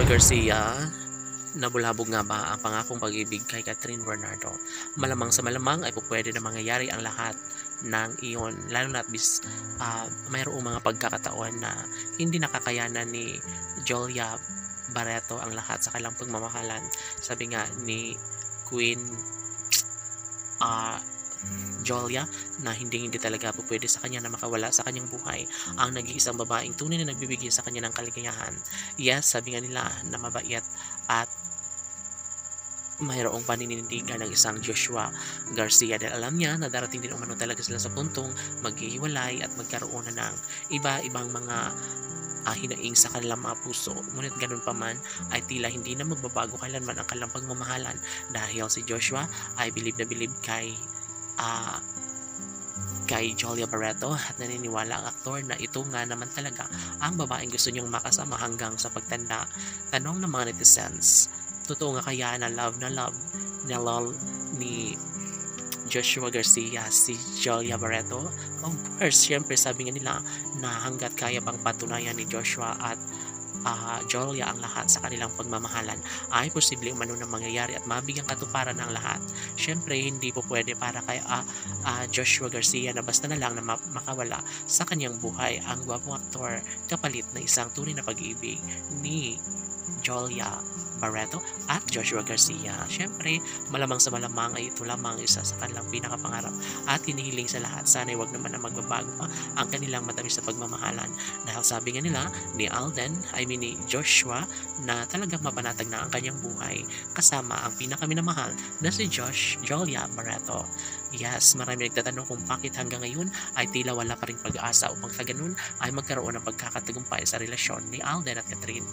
Garcia, nabulabog nga ba ang pangakong pag-ibig kay Catherine Bernardo? Malamang sa malamang ay pupwede na mangyayari ang lahat ng iyon, lalo na at mayroong mga pagkakataon na hindi nakakayanan ni Jolia Barreto ang lahat sa kanilang pagmamahalan. Sabi nga ni Queen Jolia na hindi talaga po pwede sa kanya na makawala sa kanyang buhay ang nag-iisang babaeng tunay na nagbibigay sa kanya ng kaligayahan. Yes, sabi nga nila na mabait at mayroong paninindigan ng isang Joshua Garcia dahil alam niya na darating din umano talaga sila sa puntong maghihiwalay at magkaroon na ng iba-ibang mga hinaing sa kanilang mga puso. Ngunit ganun pa man ay tila hindi na magbabago kailanman ang kanilang pagmamahalan dahil si Joshua ay bilib na bilib kay Jolia Barreto at naniniwala ang aktor na ito nga naman talaga ang babaeng gusto niyang makasama hanggang sa pagtanda. Tanong ng mga netizens, totoo nga kaya na love ni Joshua Garcia si Jolia Barreto? Of course, syempre sabi nga nila na hanggat kaya pang patunayan ni Joshua at Jolia ang lahat sa kanilang pagmamahalan ay posible umano na mangyayari at mabigyang katuparan ang lahat. Syempre hindi po pwede para kay Joshua Garcia na basta na lang na makawala sa kanyang buhay ang gwapong aktor kapalit na isang tunay na pag-ibig ni Jolia Barreto at Joshua Garcia. Syempre, malamang sa malamang ay ito lamang isa sa kanilang pinakapangarap at hinihiling sa lahat. Sana'y wag naman na magbabago pa ang kanilang matamis na pagmamahalan. Dahil sabi nga nila ni ni Joshua na talagang mapanatag na ang kanyang buhay kasama ang pinakaminamahal na si Jolia Barreto. Yes, marami nagtatanong kung bakit hanggang ngayon ay tila wala pa rin pag-asa upang sa ganun ay magkaroon ng pagkakatagumpay sa relasyon ni Alden at Catherine.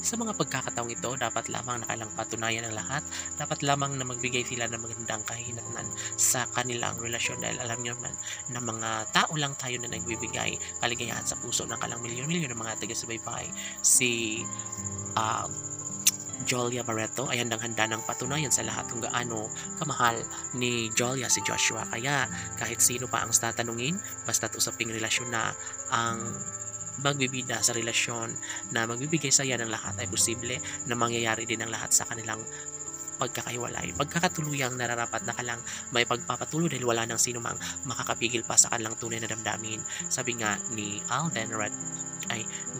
Sa mga pagkakataong ito, dapat lamang nakalang patunayan ang lahat, dapat lamang na magbigay sila ng magandang kahinatnan sa kanilang relasyon dahil alam niyo naman na mga tao lang tayo na nagbibigay kaligayahan sa puso ng kalang milyon-milyon ng mga taga-subaybay. Si Jolia Barreto ay handang-handa ng patunayan sa lahat kung gaano kamahal ni Jolia si Joshua. Kaya kahit sino pa ang tatanungin, basta't usaping relasyon na ang magbibida sa relasyon na magbibigay saya ng lahat ay posible na mangyayari din ang lahat sa kanilang pagkakahiwalay. Pagkakatuluyang nararapat na kalang may pagpapatuloy dahil wala nang sino mang makakapigil pa sa kanilang tunay na damdamin. Sabi nga ni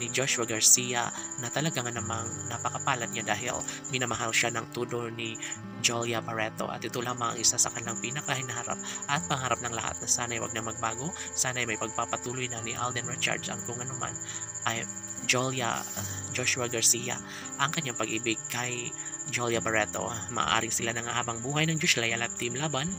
ni Joshua Garcia na talaga nga namang napakapalad niya dahil minamahal siya ng todo ni Jolia Barreto at ito lamang ang isa sa kanilang pinakahinaharap at pangarap ng lahat na sana'y wag na magbago, sana'y may pagpapatuloy na ni Alden Richards ang kung anuman ay Joshua Garcia ang kanyang pag-ibig kay Jolia Barreto. Maaaring sila ng habang buhay ng Diyos, Love Team Laban.